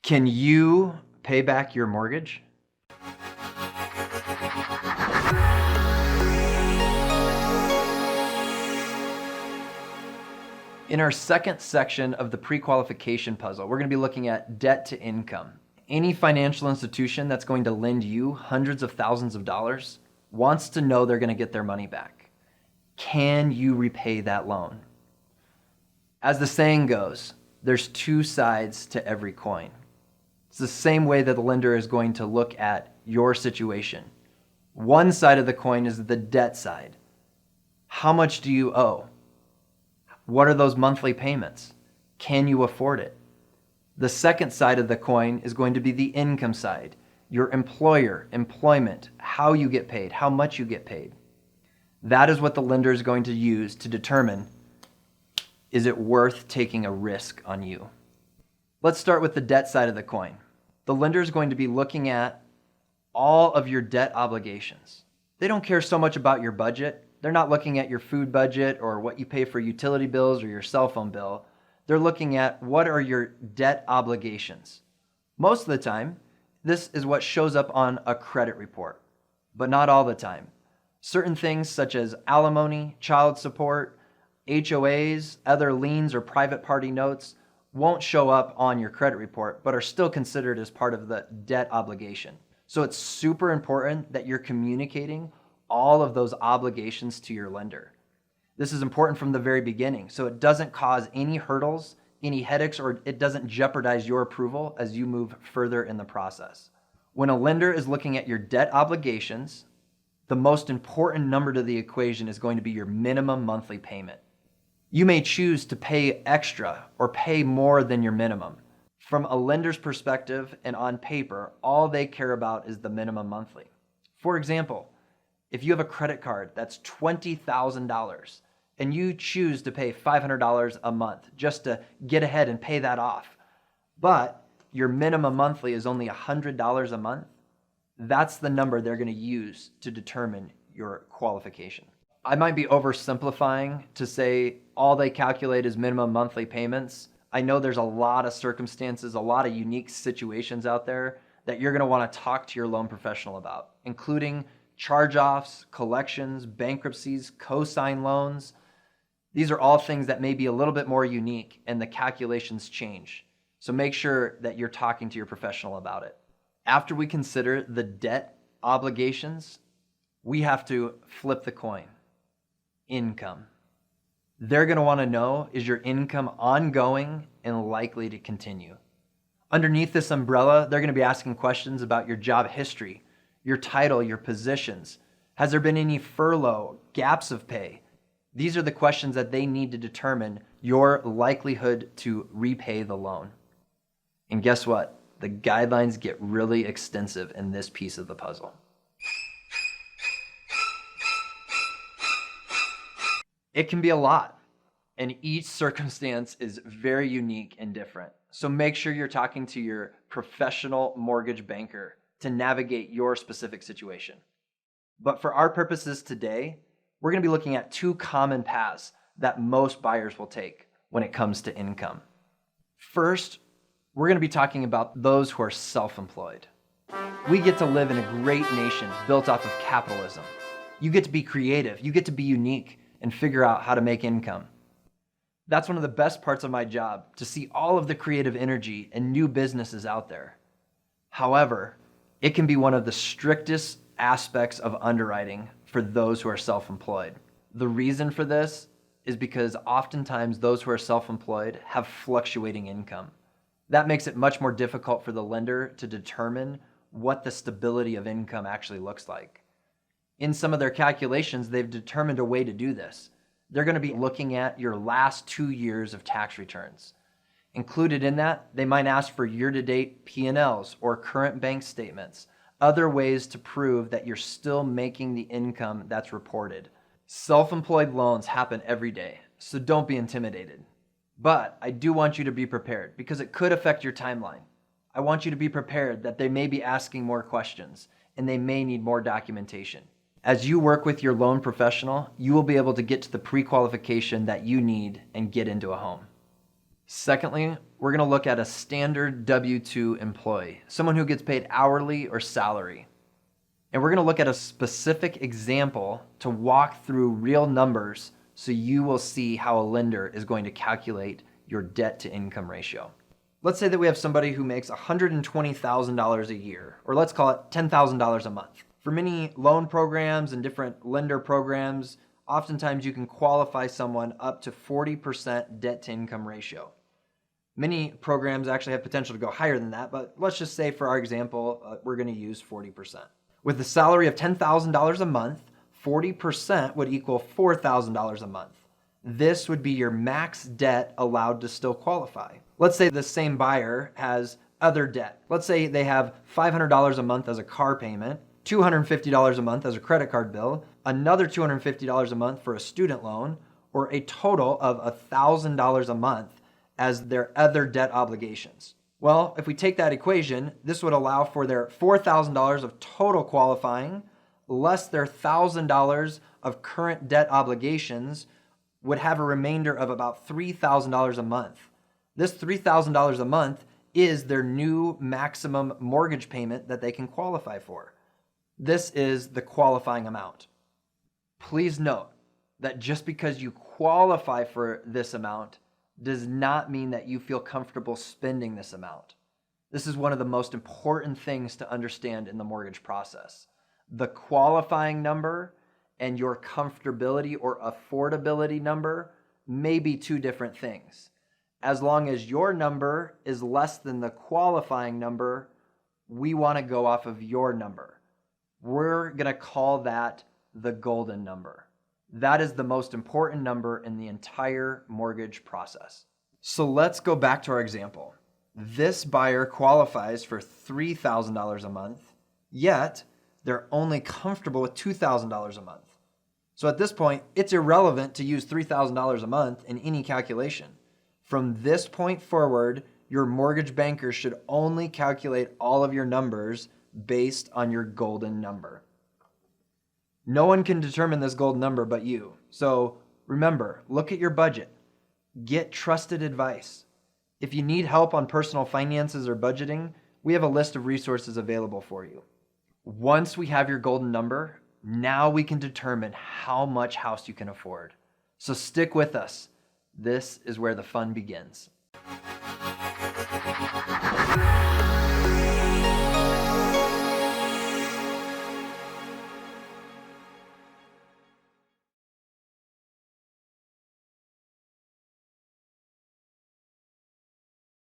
Can you pay back your mortgage? In our second section of the pre-qualification puzzle, we're going to be looking at debt to income. Any financial institution that's going to lend you hundreds of thousands of dollars wants to know they're going to get their money back. Can you repay that loan? As the saying goes, there's two sides to every coin. It's the same way that the lender is going to look at your situation. One side of the coin is the debt side. How much do you owe? What are those monthly payments? Can you afford it? The second side of the coin is going to be the income side. Your employer, employment, how you get paid, how much you get paid. That is what the lender is going to use to determine, is it worth taking a risk on you? Let's start with the debt side of the coin. The lender is going to be looking at all of your debt obligations. They don't care so much about your budget. They're not looking at your food budget or what you pay for utility bills or your cell phone bill. They're looking at what are your debt obligations. Most of the time, this is what shows up on a credit report, but not all the time. Certain things such as alimony, child support, HOAs, other liens or private party notes won't show up on your credit report, but are still considered as part of the debt obligation. So it's super important that you're communicating all of those obligations to your lender. This is important from the very beginning, so it doesn't cause any hurdles, any headaches, or it doesn't jeopardize your approval as you move further in the process. When a lender is looking at your debt obligations, the most important number to the equation is going to be your minimum monthly payment. You may choose to pay extra or pay more than your minimum. From a lender's perspective and on paper, all they care about is the minimum monthly. For example, if you have a credit card that's $20,000 and you choose to pay $500 a month just to get ahead and pay that off, but your minimum monthly is only $100 a month, that's the number they're going to use to determine your qualification. I might be oversimplifying to say all they calculate is minimum monthly payments. I know there's a lot of circumstances, a lot of unique situations out there that you're going to want to talk to your loan professional about, including charge-offs, collections, bankruptcies, co-sign loans. These are all things that may be a little bit more unique and the calculations change. So make sure that you're talking to your professional about it. After we consider the debt obligations, we have to flip the coin. Income. They're going to want to know, is your income ongoing and likely to continue? Underneath this umbrella, they're going to be asking questions about your job history, your title, your positions. Has there been any furlough, gaps of pay? These are the questions that they need to determine your likelihood to repay the loan. And guess what? The guidelines get really extensive in this piece of the puzzle. It can be a lot, and each circumstance is very unique and different. So make sure you're talking to your professional mortgage banker to navigate your specific situation. But for our purposes today, we're going to be looking at two common paths that most buyers will take when it comes to income. First, we're going to be talking about those who are self-employed. We get to live in a great nation built off of capitalism. You get to be creative, you get to be unique, and figure out how to make income. That's one of the best parts of my job, to see all of the creative energy and new businesses out there. However, it can be one of the strictest aspects of underwriting for those who are self-employed. The reason for this is because oftentimes those who are self-employed have fluctuating income. That makes it much more difficult for the lender to determine what the stability of income actually looks like. In some of their calculations, they've determined a way to do this. They're going to be looking at your last 2 years of tax returns. Included in that, they might ask for year-to-date P&Ls or current bank statements, other ways to prove that you're still making the income that's reported. Self-employed loans happen every day, so don't be intimidated. But I do want you to be prepared because it could affect your timeline. I want you to be prepared that they may be asking more questions and they may need more documentation. As you work with your loan professional, you will be able to get to the pre-qualification that you need and get into a home. Secondly, we're going to look at a standard W-2 employee, someone who gets paid hourly or salary. And we're going to look at a specific example to walk through real numbers so you will see how a lender is going to calculate your debt to income ratio. Let's say that we have somebody who makes $120,000 a year, or let's call it $10,000 a month. For many loan programs and different lender programs, oftentimes you can qualify someone up to 40% debt to income ratio. Many programs actually have potential to go higher than that, but let's just say for our example, we're going to use 40%. With a salary of $10,000 a month, 40% would equal $4,000 a month. This would be your max debt allowed to still qualify. Let's say the same buyer has other debt. Let's say they have $500 a month as a car payment, $250 a month as a credit card bill, another $250 a month for a student loan, or a total of $1,000 a month as their other debt obligations. Well, if we take that equation, this would allow for their $4,000 of total qualifying, less their $1,000 of current debt obligations, would have a remainder of about $3,000 a month. This $3,000 a month is their new maximum mortgage payment that they can qualify for. This is the qualifying amount. Please note that just because you qualify for this amount does not mean that you feel comfortable spending this amount. This is one of the most important things to understand in the mortgage process. The qualifying number and your comfortability or affordability number may be two different things. As long as your number is less than the qualifying number, we want to go off of your number. We're going to call that the golden number. That is the most important number in the entire mortgage process. So let's go back to our example. This buyer qualifies for $3,000 a month, yet they're only comfortable with $2,000 a month. So at this point, it's irrelevant to use $3,000 a month in any calculation. From this point forward, your mortgage banker should only calculate all of your numbers based on your golden number. No one can determine this golden number but you. So remember, look at your budget. Get trusted advice. If you need help on personal finances or budgeting, we have a list of resources available for you. Once we have your golden number, now we can determine how much house you can afford. So stick with us. This is where the fun begins.